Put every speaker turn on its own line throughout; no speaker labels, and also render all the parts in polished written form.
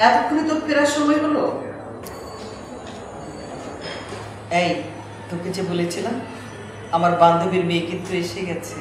এতক্ষণে তোর ফেরার সময় হলো? এই তোকে যে বলেছিলাম আমার বান্ধবীর মেয়ে কিন্তু এসে গেছে।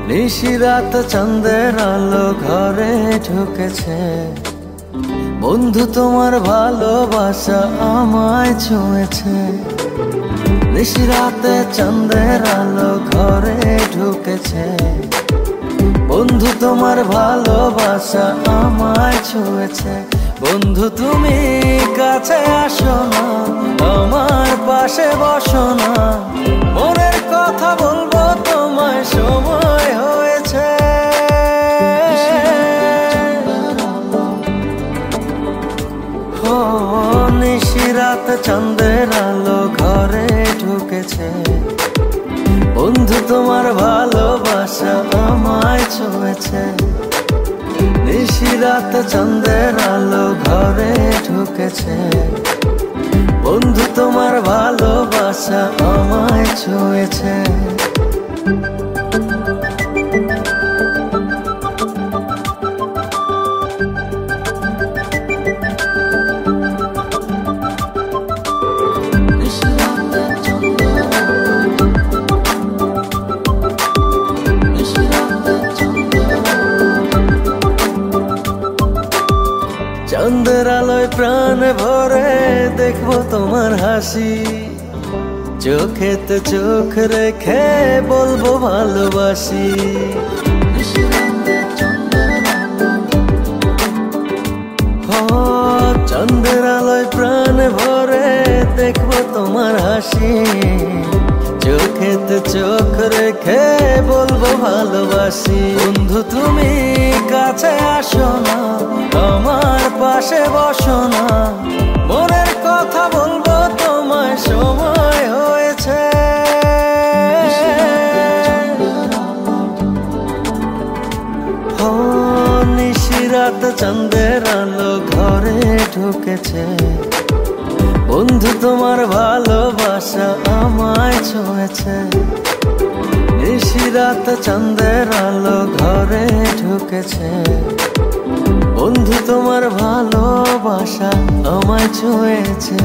নিশিরাত চাঁদের আলো ঘরে ঢুকেছে, বন্ধু তোমার ভালোবাসা আমায় ছুঁয়েছে। নিশিরাতে চাঁদের আলো ঘরে ঢুকেছে, বন্ধু তোমার ভালোবাসা আমায় ছুঁয়েছে। বন্ধু তুমি কাছে আসো না, আমার পাশে বসো না, মনের কথা বলবো তোমায় সময় হয়েছে। ও নিশিরাত চাঁদের আলো ঘরে ঢুকেছে, বন্ধু তোমার ভালোবাসা আমায় ছুঁয়েছে। নিশিরাত চাঁদের আলো ঘরে ঢুকেছে, বন্ধু তোমার ভালোবাসা আমায় ছুঁয়েছে। চাঁদের আলোয় প্রাণ ভরে দেখবো তোমার হাসি, চোখেতে চোখ রেখে বলবো ভালোবাসি। চাঁদের আলোয় প্রাণ ভরে দেখবো তোমার হাসি, চোখেতে চোখ রেখে বলবো ভালোবাসি। বন্ধু তুমি কাছে আসো না, আমার পাশে বসো না, মনের কথা বলবো তোমায় সময় হয়েছে। ও নিশিরাত চাঁদের আলো ঘরে ঢুকেছে, বন্ধু তোমার ভালোবাসা আমায় ছুঁয়েছে। নিশিরাত চাঁদের আলো ঘরে ঢুকেছে, বন্ধু তোমার ভালোবাসা আমায় ছুঁয়েছে।